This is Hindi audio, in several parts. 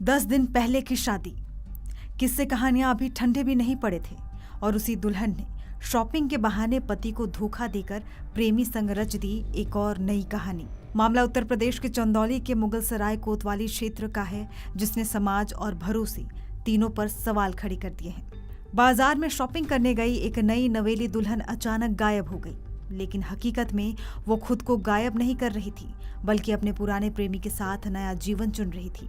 10 दिन पहले की शादी। किस्से कहानियां अभी ठंडे भी नहीं पड़े थे और उसी दुल्हन ने शॉपिंग के बहाने पति को धोखा देकर प्रेमी संग रच दी एक और नई कहानी। मामला उत्तर प्रदेश के चंदौली के मुगलसराय कोतवाली क्षेत्र का है, जिसने समाज और भरोसे तीनों पर सवाल खड़े कर दिए हैं। बाजार में शॉपिंग करने गई एक नई नवेली दुल्हन अचानक गायब हो गई, लेकिन हकीकत में वो खुद को गायब नहीं कर रही थी, बल्कि अपने पुराने प्रेमी के साथ नया जीवन चुन रही थी।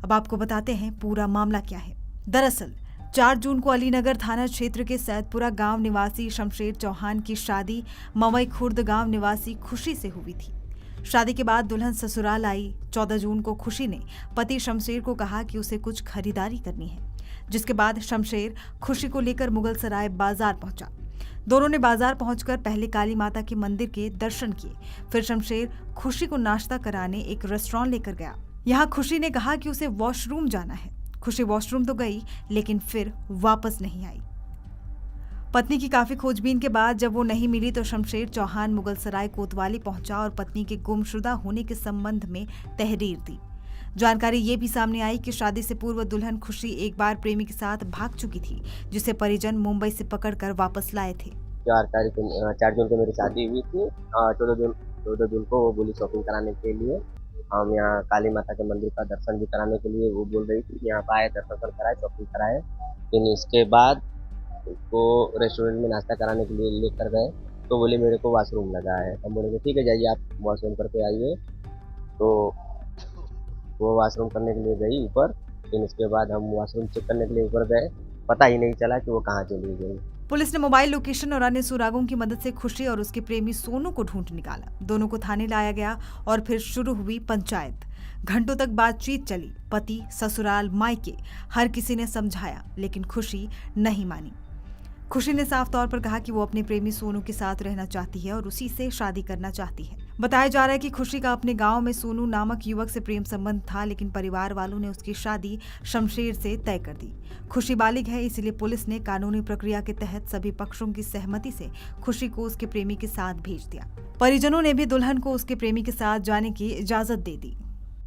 अब आपको बताते हैं पूरा मामला क्या है। दरअसल 4 जून को अलीनगर थाना क्षेत्र के सैदपुरा गांव निवासी शमशेर चौहान की शादी मवई खुर्द गांव निवासी खुशी से हुई थी। शादी के बाद दुल्हन ससुराल आई। 14 जून को खुशी ने पति शमशेर को कहा कि उसे कुछ खरीदारी करनी है, जिसके बाद शमशेर खुशी को लेकर मुगलसराय बाजार पहुंचा। दोनों ने बाजार पहुंचकर पहले काली माता के मंदिर के दर्शन किए। फिर शमशेर खुशी को नाश्ता कराने एक रेस्टोरेंट लेकर गया। यहाँ खुशी ने कहा कि उसे वॉशरूम जाना है। खुशी वॉशरूम तो गई, लेकिन फिर वापस नहीं आई। पत्नी की काफी खोजबीन के बाद जब वो नहीं मिली तो शमशेर चौहान मुगलसराय कोतवाली पहुंचा और पत्नी के गुमशुदा होने के संबंध में तहरीर दी। जानकारी ये भी सामने आई कि शादी से पूर्व दुल्हन खुशी एक बार प्रेमी के साथ भाग चुकी थी, जिसे परिजन मुंबई से पकड़कर वापस लाए थे। 4 जून को मेरी शादी हुई थी। 14 जून को वो बोली शॉपिंग कराने के लिए हम यहाँ काली माता के मंदिर का दर्शन भी कराने के लिए वो बोल रही थी कि यहाँ पर आए, दर्शन कराए, शॉपिंग कराए। फिर इसके बाद उसको रेस्टोरेंट में नाश्ता कराने के लिए लेकर गए तो बोले मेरे को वॉशरूम लगा है। हम बोले ठीक है, जाइए आप वॉशरूम करके आइए। तो वो वॉशरूम करने के लिए गई ऊपर। फिर इसके बाद हम वॉशरूम चेक करने के लिए ऊपर गए, पता ही नहीं चला कि वो कहाँ चली गई। पुलिस ने मोबाइल लोकेशन और अन्य सुरागों की मदद से खुशी और उसके प्रेमी सोनू को ढूंढ निकाला। दोनों को थाने लाया गया और फिर शुरू हुई पंचायत। घंटों तक बातचीत चली। पति, ससुराल, मायके हर किसी ने समझाया, लेकिन खुशी नहीं मानी। खुशी ने साफ तौर पर कहा कि वो अपने प्रेमी सोनू के साथ रहना चाहती है और उसी से शादी करना चाहती है। बताया जा रहा है कि खुशी का अपने गांव में सोनू नामक युवक से प्रेम संबंध था, लेकिन परिवार वालों ने उसकी शादी शमशेर से तय कर दी। खुशी बालिग है, इसलिए पुलिस ने कानूनी प्रक्रिया के तहत सभी पक्षों की सहमति से खुशी को उसके प्रेमी के साथ भेज दिया। परिजनों ने भी दुल्हन को उसके प्रेमी के साथ जाने की इजाजत दे दी।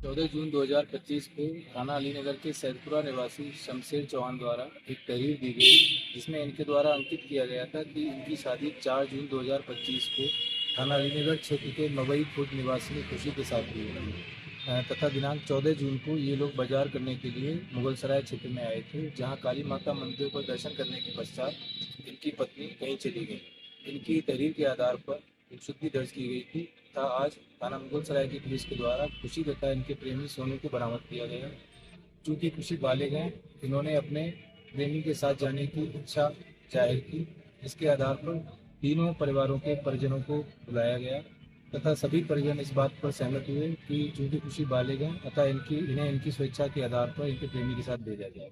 14 जून 2025 को थाना अलीनगर के सैदपुरा निवासी शमशेर चौहान द्वारा एक तहरीर दी गई, जिसमें इनके द्वारा अंकित किया गया था कि इनकी शादी 4 जून 2025 को थाना अलीनगर क्षेत्र के मवई खुर्द निवासी खुशी के साथ हुई थी तथा दिनांक 14 जून को ये लोग बाजार करने के लिए मुगलसराय क्षेत्र में आए थे, जहां काली माता मंदिर पर दर्शन करने के पश्चात इनकी पत्नी कहीं चली गई। इनकी तहरीर के आधार पर एक शुद्धि दर्ज की गई थी तथा आज थाना मुगलसराय की पुलिस के द्वारा खुशी तथा इनके प्रेमी सोनू को बरामद किया गया। चूँकि खुशी बालिग हैं, इन्होंने अपने प्रेमी के साथ जाने की इच्छा जाहिर की। इसके आधार पर तीनों परिवारों के परिजनों को बुलाया गया तथा सभी परिजन इस बात पर सहमत हुए कि चूँकि खुशी बालिग हैं अतः इन्हें इनकी स्वेच्छा के आधार पर इनके प्रेमी के साथ भेजा जाए।